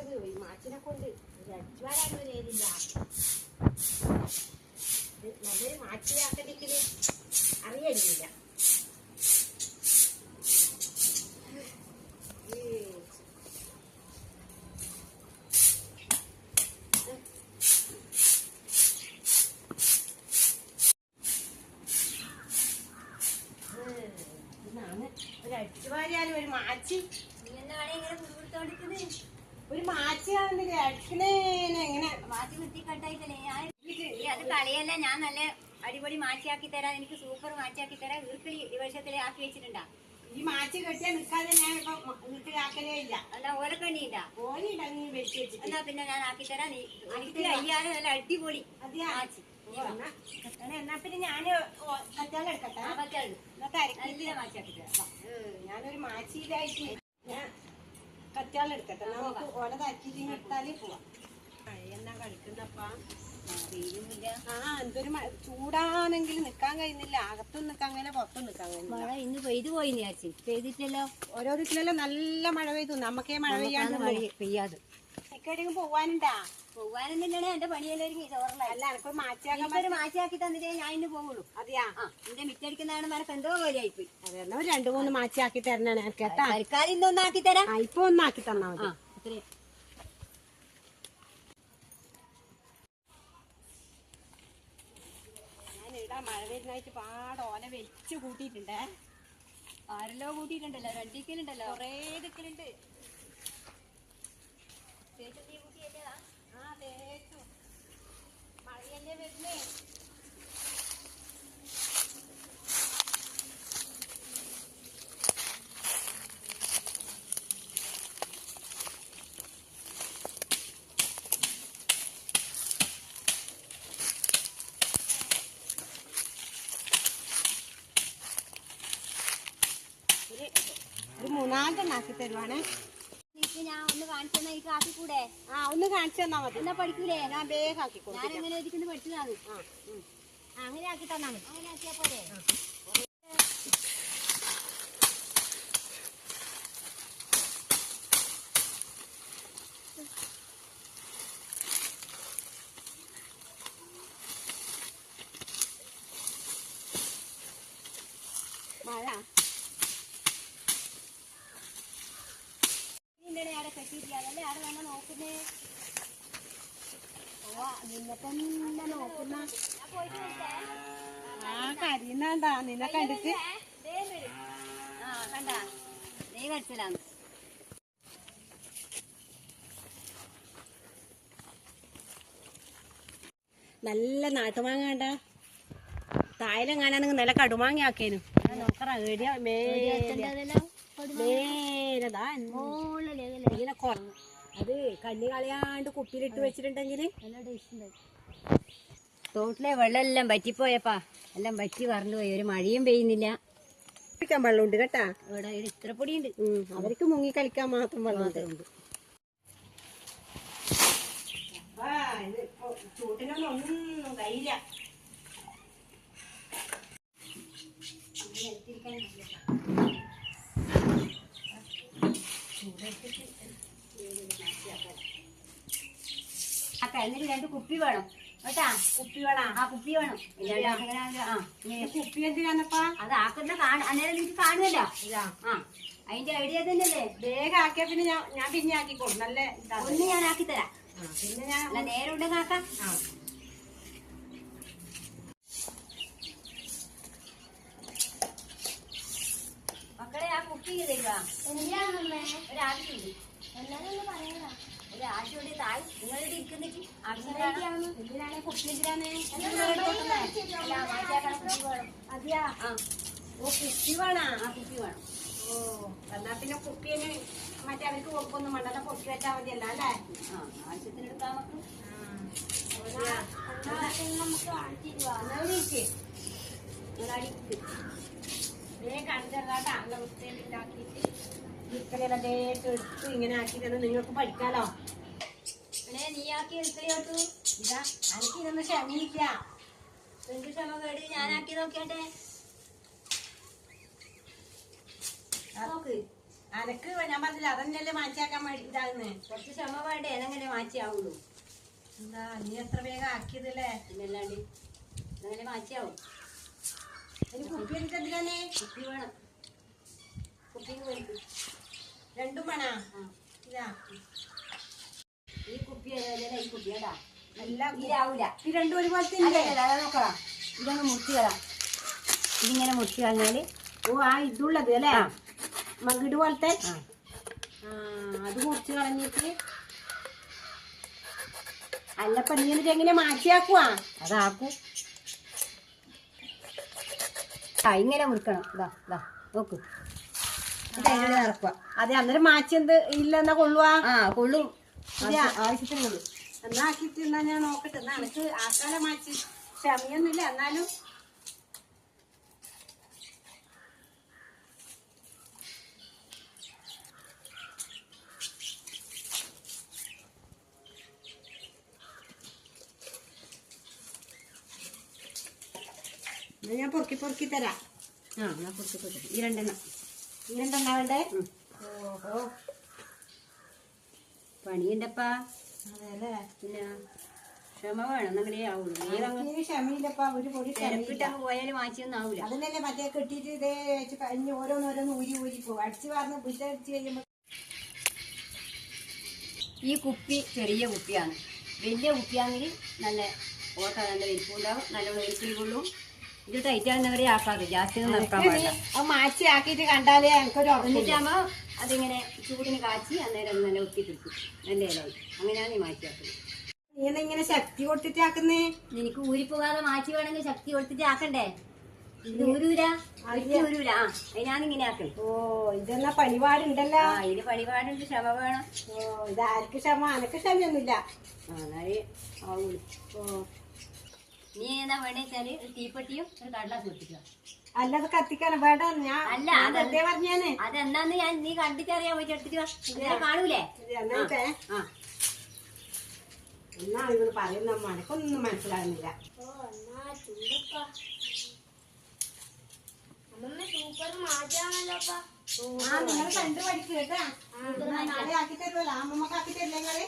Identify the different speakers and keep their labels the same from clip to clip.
Speaker 1: പറഞ്ഞത് ഈ മാച്ചിനെ കൊണ്ട് അടിച്ചു വരാനൊന്നും നേരില്ല. നല്ലൊരു മാച്ചിയാക്കണ്ടെങ്കിൽ അറിയില്ല. ഒരു അടിച്ചുവാരിയാലും ഒരു മാച്ചി ഒരു മാച്ചി കാണുന്നില്ലേ അടിക്കണേനെ എങ്ങനെ
Speaker 2: മാറ്റി കുത്തി കട്ടായിട്ടല്ലേ അത് കളിയല്ല. ഞാൻ നല്ല അടിപൊളി മാച്ചിയാക്കി തരാം. എനിക്ക് സൂപ്പർ മാച്ചിയാക്കി തരാം. ഈർക്കിളി ഈ വർഷത്തില് ആക്കി വെച്ചിട്ടുണ്ടാ.
Speaker 1: ഈ മാച്ചി കെട്ടിയാൽ നിൽക്കാതെ ഞാൻ ഇപ്പൊ വീട്ടിലാക്കലേ ഇല്ല.
Speaker 2: അല്ല ഓലക്കണ്ണിയില്ല
Speaker 1: ഓലില്ല നീ വെച്ച് വെച്ചിട്ട്.
Speaker 2: എന്നാ പിന്നെ ഞാൻ ആക്കി തരാം. നീ എനിക്ക് കഴിയാതെ നല്ല അടിപൊളി മാച്ചി.
Speaker 1: എന്നാ പിന്നെ ഞാന് കറ്റാളം എടുക്കട്ടെ.
Speaker 2: നല്ല മാച്ചിയാക്കി തരാം.
Speaker 1: ഞാനൊരു മാച്ചിയിലായിട്ട് ഞാൻ കറ്റാളം എടുക്കട്ടെ. നമുക്ക് ഓലതാക്കി എടുത്താലേ പോവാം. എന്നാ കളിക്കുന്നപ്പാ എന്തൊരു ചൂടാണെങ്കിൽ നിക്കാൻ കഴിയുന്നില്ല. അകത്തും നിക്കാൻ കഴിയില്ല, പുറത്തും നിക്കാൻ കഴിയുന്നില്ല.
Speaker 2: മഴ ഇന്ന് പെയ്തു പോയി ചേച്ചി. പെയ്തിട്ടില്ലല്ലോ.
Speaker 1: ഓരോ വീട്ടിലെല്ലാം നല്ല മഴ പെയ്തു. നമുക്കേ മഴ
Speaker 2: പെയ്യാതെ
Speaker 1: എവിടെയെങ്കിലും പോവാനുണ്ടാ?
Speaker 2: പോവാനൊന്നുമില്ലേ. എന്റെ പണിയെല്ലാവരും ചോറല്ല.
Speaker 1: അല്ല എനക്കൊരു മാച്ചിയാക്കാൻ
Speaker 2: മാച്ചിയാക്കി തന്നിട്ടേ ഞാൻ ഇന്ന് പോകുള്ളൂ.
Speaker 1: അതെയാ?
Speaker 2: എന്റെ മിറ്റടിക്കുന്നതാണ് മനക്ക് എന്തോ പോലെയായിപ്പോയി.
Speaker 1: അതെന്നാ 2-3 മാച്ചിയാക്കി തരണേ കേട്ടാ.
Speaker 2: തൽക്കാലം ഇന്നൊന്നാക്കി തരാം.
Speaker 1: ഇപ്പൊ ഒന്നാക്കി തന്നാ മതി. ഞാനിടാ മഴ വരുന്നായിട്ട് പാടോല വെച്ച് കൂട്ടിയിട്ടുണ്ടേ.
Speaker 2: ആരെല്ലോ കൂട്ടിയിട്ടുണ്ടല്ലോ. രണ്ടിക്കലുണ്ടല്ലോ.
Speaker 1: കൊറേ ദിക്കലുണ്ട്. മഴയല്ലേ വരുന്നേ. ഒരു 3-4 ആക്കി തരുവാണേ.
Speaker 2: ഞാൻ ഒന്ന് കാണിച്ചു തന്നാ എനിക്ക് ആക്കിക്കൂടെ?
Speaker 1: ഒന്ന് കാണിച്ചു തന്നാ മതി.
Speaker 2: എന്നാ പഠിക്കൂലേ?
Speaker 1: ഞാൻ വേഗം ആക്കിക്കോ.
Speaker 2: ഞാൻ എങ്ങനെ ഇരിക്കുന്നു പഠിച്ചതാണ്.
Speaker 1: അങ്ങനെ ആക്കി തന്നാ മതി.
Speaker 2: അങ്ങനെ ആക്കിയാ പോലെ.
Speaker 1: മഴ
Speaker 2: അവിടെ കെട്ടിയിട്ടില്ല. അതല്ലേ അവിടെ നമ്മൾ നോക്കുന്നേ.
Speaker 1: നിന്നെ തന്നെ നോക്കുന്ന കരിയുന്നാണ്ടാ നിന്നെ കണ്ടിട്ട്.
Speaker 2: കണ്ടാ നീ കളിച്ചലാന്ന്.
Speaker 1: നല്ല നാട്ടുമാങ്ങ കണ്ട തായലും കാണാനെങ്കിൽ നല്ല കടുമാങ്ങ ആക്കേനു. നോക്കറ ഏടിയാ മേലതാ ഇങ്ങനെ കുറഞ്ഞു. അത് കണ്ണി കളയാണ്ട് കുപ്പിയിലിട്ട് വെച്ചിട്ടുണ്ടെങ്കിൽ
Speaker 2: തോട്ടിലെ വെള്ളം എല്ലാം പറ്റിപ്പോയപ്പാ. എല്ലാം പറ്റി പറഞ്ഞു പോയി. ഒരു മഴയും പെയ്യുന്നില്ല.
Speaker 1: കളിക്കാൻ വെള്ളമുണ്ട് കേട്ടാ.
Speaker 2: ഇവിടെ ഇത്ര പൊടിയുണ്ട്.
Speaker 1: അവർക്ക് മുങ്ങി കളിക്കാൻ മാത്രം വെള്ളമുണ്ട്. ചൂട്ടിനൊന്നും ഒന്നും കഴിയില്ല.
Speaker 2: എന്നിട്ട് 2 കുപ്പി വേണം കേട്ടാ.
Speaker 1: കുപ്പി വേണം.
Speaker 2: കുപ്പി വേണം.
Speaker 1: കുപ്പി എന്തിനാന്നപ്പാ?
Speaker 2: അത് ആക്കുന്ന അന്നേരം നിനക്ക് കാണുമല്ലോ. അതിന്റെ ഐഡിയ തന്നെയല്ലേ.
Speaker 1: വേഗം ആക്കിയാ പിന്നെ ഞാൻ പിന്നെ ആക്കിക്കോളും. നല്ല
Speaker 2: ഒന്ന് ഞാൻ ആക്കി തരാം.
Speaker 1: പിന്നെ ഞാൻ
Speaker 2: നേരം ഉണ്ടെങ്കിൽ ആക്കാം. മക്കളെ ആ കുപ്പി തരുവാ. ഒരാവശ്യമുണ്ട്. ഒരാവശ്യമുണ്ട്. തായ് നിങ്ങളുടെ ഇരിക്കുന്നിട്ട്
Speaker 1: എന്തിനാണ് കുപ്പി എന്തിനാണ്?
Speaker 2: അതെയാ?
Speaker 1: കുപ്പി വേണോ?
Speaker 2: കുപ്പി വേണം.
Speaker 1: എന്നാ പിന്നെ കുപ്പിന് മറ്റേ അവർക്ക് കൊടുക്കൊന്നും വേണ്ട. പൊക്കി വെച്ചാൽ മതിയല്ല അല്ലേ?
Speaker 2: ആവശ്യത്തിന് എടുക്കാൻ നമുക്ക്.
Speaker 1: കാണിച്ചാട്ടാ നല്ല വൃത്തിയിലാക്കിയിട്ട് ഇക്കലെല്ലാം തേച്ച് എടുത്ത് ഇങ്ങനെ ആക്കിയിട്ട് നിങ്ങൾക്ക് പഠിക്കാലോ.
Speaker 2: നീ ആക്കി എടുക്കലോട്ടു.
Speaker 1: ഇതാ എനിക്ക് ഇതൊന്നും ക്ഷമില്ല.
Speaker 2: എന്ത് ക്ഷമ കേട്. ഞാനാക്കി നോക്കിയാട്ടെ. നോക്ക്
Speaker 1: അനക്ക് ഞാൻ പറഞ്ഞില്ല അതന്നെയല്ലേ മാറ്റിയാക്കാൻ വേണ്ടി ഇതാകുന്നേ.
Speaker 2: കുറച്ച് ക്ഷമ വേണ്ടേ അതെങ്ങനെ മാറ്റിയാവുള്ളൂ.
Speaker 1: എന്താ നീ എത്ര വേഗം ആക്കിയതല്ലേ.
Speaker 2: പിന്നല്ലാണ്ട് അതങ്ങനെ മാറ്റിയാവും.
Speaker 1: ഇനി കുപ്പി എനിക്ക് എന്തിനാണ്?
Speaker 2: കുപ്പി വേണം. കുപ്പിക്ക് പോയിട്ട്
Speaker 1: രണ്ടും വേണോ? ഇതാ
Speaker 2: ഈ കുപ്പി ഈ കുപ്പിയടാ
Speaker 1: എല്ലാം
Speaker 2: ഇതാവൂല.
Speaker 1: ഈ രണ്ടും ഒരുപോലത്തെ
Speaker 2: അതെ നോക്കാം. ഇതൊന്ന് മുറിച്ച് കളാം. ഇതിങ്ങനെ മുറിച്ച് കളഞ്ഞാല്
Speaker 1: ഓ ആ ഇതുള്ളത് അല്ലേ മകിട് പോലത്തെ. അത് മുറിച്ച് കളഞ്ഞിട്ട് അല്ലപ്പ നീ എന്നിട്ട് എങ്ങനെ മാറ്റിയാക്കുവാ?
Speaker 2: അതാക്കും. ഇങ്ങനെ മുറിക്കണം. ഇതാ ഇതാ നോക്ക്. ഇതെങ്ങനെ നടക്കുക.
Speaker 1: അതെ അന്നേരം മാറ്റി എന്ത് ഇല്ലെന്നാ കൊള്ളുവാ?
Speaker 2: കൊള്ളും.
Speaker 1: ആവശ്യത്തിന് കൊള്ളും. എന്നാ ആക്കിട്ട് എന്നാ ഞാൻ നോക്കട്ടെ. എന്നാ എനിക്ക് ആക്കാലെ മാറ്റി ക്ഷമയൊന്നുമില്ല. എന്നാലും ഞാൻ പൊറുക്കി തരാം.
Speaker 2: ഞാൻ പൊറുക്കി ഈ രണ്ടെണ്ണം
Speaker 1: വേണ്ടേ?
Speaker 2: ഓഹോ പണിയുണ്ടപ്പാ.
Speaker 1: അതെല്ലേ.
Speaker 2: പിന്നെ ക്ഷമ വേണം. എന്നങ്ങനെ ആവുള്ളൂ.
Speaker 1: ക്ഷമയില്ലപ്പാ. ഒരു പൊടി
Speaker 2: തിരക്കിട്ടങ്ങ് പോയാലും മാറ്റിയൊന്നും ആവൂല.
Speaker 1: അതിനല്ലേ മറ്റേ കെട്ടിയിട്ട് ഇതേ വെച്ച് കഴിഞ്ഞ് ഓരോന്നോരോന്ന് ഊരി പോകും. അടിച്ചു വാർന്ന് വിട്ടടിച്ച് കഴിയുമ്പോ
Speaker 2: ഈ കുപ്പി ചെറിയ കുപ്പിയാണ്. വലിയ കുപ്പിയാണെങ്കിൽ നല്ല ഓട്ട നല്ല വലിപ്പുണ്ടാവും. നല്ലോണം വലിപ്പിൽ കൊള്ളും. ഇത് ടൈറ്റാകുന്നവരെ ആക്കാതെ ജാസ്തി ഒന്നും നിർത്താൻ പാടില്ല.
Speaker 1: അത് മാറ്റി ആക്കിയിട്ട് കണ്ടാലേ എനിക്കൊരു
Speaker 2: എന്നിട്ടാകുമ്പോ അതിങ്ങനെ ചൂടിന് കാച്ചി അന്നേരം നല്ല ഒത്തിപ്പിടിക്കും. നല്ല ഇലായി. അങ്ങനെയാണ് നീ മാറ്റിയാക്കുന്നത്.
Speaker 1: നീ ഇങ്ങനെ ശക്തി കൊടുത്തിട്ട് ആക്കുന്നേ?
Speaker 2: നിനക്ക് ഊരിപ്പോകാതെ മാറ്റി വേണമെങ്കിൽ ശക്തി കൊടുത്തിട്ട് ആക്കണ്ടേ? ഇത് ഊരൂരാ ഊരൂരാ. അതിനാണ് ഇങ്ങനെ ആക്കണേ.
Speaker 1: ഓ ഇതെന്നാ പണിപാടുണ്ടല്ലോ.
Speaker 2: ഇതിന് പണിപാടുണ്ട്. ക്ഷമ വേണം.
Speaker 1: ഓ ഇതാർക്ക് ക്ഷമ? അനക്ക് ക്ഷമയൊന്നുമില്ല.
Speaker 2: എന്നാലേ ആവൂല. നീ എന്താ വേണ്ടെച്ചാല് ഒരു തീപ്പെട്ടിയും ഒരു കടലാസ് പൊട്ടിക്കുക.
Speaker 1: അല്ലത് കത്തിക്കാണ് വേണ്ട. ഞാൻ
Speaker 2: അല്ല
Speaker 1: അതേ പറഞ്ഞാന്.
Speaker 2: അതെന്നാന്ന് ഞാൻ നീ കണ്ടിട്ടറിയാൻ പോയിട്ട് എടുത്തിട്ട് കാണൂലേ?
Speaker 1: എന്നിട്ടേ എന്നാ നിങ്ങൾ പറയുന്ന മനക്കൊന്നും മനസ്സിലാകുന്നില്ല. നിങ്ങൾ കണ്ടു പഠിക്കുക കേട്ടാ. നാളെ ആക്കി തരുമല്ലോ. അമ്മമ്മക്ക് ആക്കി തരില്ല നിങ്ങള്?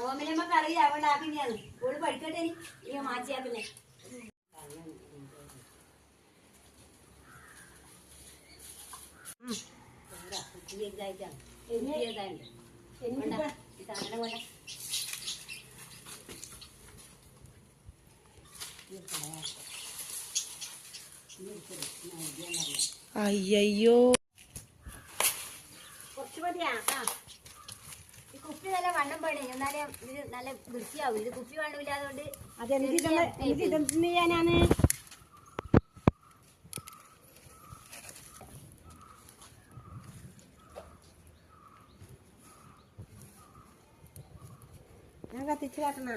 Speaker 2: ഓമിനമ്മക്ക് അറിയില്ല. അവിടെ ആക്കിയാണ് ഓള് പഠിക്കട്ടെ. നീ മാറ്റിയാക്കുന്നേ. ഇതായിട്ടാണ് സാധനം കൊണ്ട
Speaker 3: അയ്യോ
Speaker 1: കുറച്ച് മതിയാ.
Speaker 2: ഈ കുപ്പി നല്ല വണ്ണം പണി. എന്നാലേ ഇത് നല്ല വൃത്തിയാവും. ഇത് കുപ്പി വണ്ണമില്ലാതുകൊണ്ട്
Speaker 1: അതെന്ത് ചെയ്യാനാണ്? ഞാൻ കത്തിച്ച് കാട്ടണ.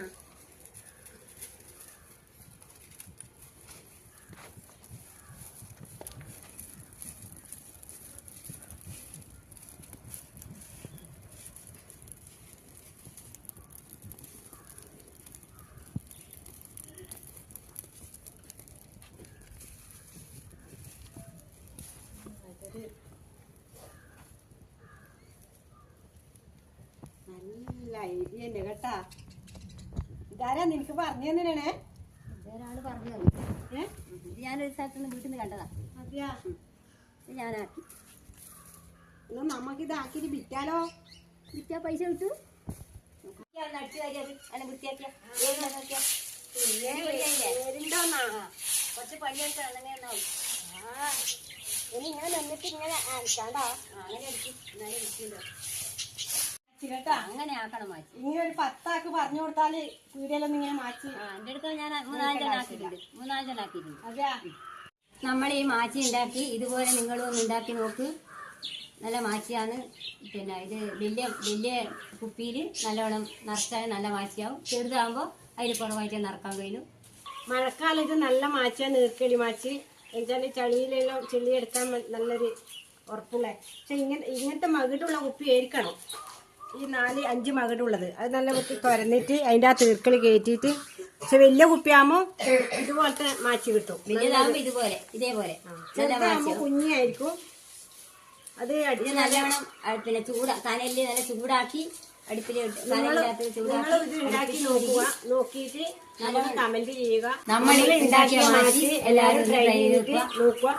Speaker 1: നല്ല ഐഡിയ തന്നെ കേട്ടാ. ഇതാരാ നിനക്ക് പറഞ്ഞു തന്നെയാണേ?
Speaker 2: ഒരാള് പറഞ്ഞു. ഇത് ഞാനൊരു സ്ഥലത്തുനിന്ന് വീട്ടിൽ നിന്ന് കണ്ടതാ.
Speaker 1: അതെയാ.
Speaker 2: ഇത് ഞാനാക്കി.
Speaker 1: എന്നാ നമുക്ക് ഇതാക്കിട്ട് വിറ്റാലോ?
Speaker 2: വിറ്റാ പൈസ കിട്ടു. അടിച്ചു കാര്യം അല്ല വൃത്തിയാക്കിയ കുറച്ച് പണിയെടുക്കാം. അങ്ങനെ ഉണ്ടാവും.
Speaker 1: ഇനി ഇങ്ങനെ നിന്നിട്ട് ഇങ്ങനെ ആക്കാണ്ടാ.
Speaker 2: അങ്ങനെ അടിക്കും. എന്നാലും ഇരിക്കുമല്ലോ.
Speaker 1: കേട്ടാ.
Speaker 2: അങ്ങനെ ആക്കണം മാറ്റി.
Speaker 1: ഇങ്ങനെ ഒരു 10 ആക്ക് പറഞ്ഞു കൊടുത്താല് വീഡിയോയിലൊന്നും ഇങ്ങനെ മാറ്റി.
Speaker 2: എന്റെ അടുത്ത് ഞാൻ 3-4 ആക്കിയിട്ടുണ്ട്.
Speaker 1: അതെയാ.
Speaker 2: നമ്മൾ ഈ മാച്ചി ഉണ്ടാക്കി ഇതുപോലെ നിങ്ങളും ഒന്ന് ഉണ്ടാക്കി നോക്ക്. നല്ല മാച്ചിയാണ്. പിന്നെ ഇത് വലിയ കുപ്പിയിൽ നല്ലോണം നിറച്ചാൽ നല്ല മാച്ചിയാവും. ചെറുതാകുമ്പോൾ അതിൽ കുറവായിട്ട് നിറക്കാൻ കഴിയും.
Speaker 1: മഴക്കാലത്ത് നല്ല മാച്ചാ നീർക്കലി മാച്ച്. എന്നുവെച്ചാൽ ചളിയിലെല്ലാം ചെളി എടുക്കാൻ നല്ലൊരു ഉറപ്പുള്ള. പക്ഷെ ഇങ്ങനത്തെ മകിടുള്ള കുപ്പി ആയിരിക്കണം. ഈ 4-5 മകിടുള്ളത് അത് നല്ല കുപ്പി തുരന്നിട്ട് അതിൻ്റെ ആ തീർക്കളി കയറ്റിയിട്ട്. പക്ഷെ വലിയ കുപ്പിയാകുമ്പോൾ ഇതുപോലത്തെ മാച്ച് കിട്ടും.
Speaker 2: വലിയതാകുമ്പോൾ ഇതേപോലെ
Speaker 1: ചെറുതാകുമ്പോൾ കുഞ്ഞായിരിക്കും. അത്
Speaker 2: ഇത് നല്ലവണ്ണം പിന്നെ കനലില് നല്ല ചൂടാക്കി അടുപ്പിൽ കനലിനകത്ത് ചൂടാക്കി
Speaker 1: ഇത് ഉണ്ടാക്കി നോക്കുക, നോക്കിയിട്ട് കമന്റ് ചെയ്യുക.
Speaker 2: നമ്മൾ ഉണ്ടാക്കിയ മാച്ചി എല്ലാവരും ട്രൈ ചെയ്ത്
Speaker 1: നോക്കുക.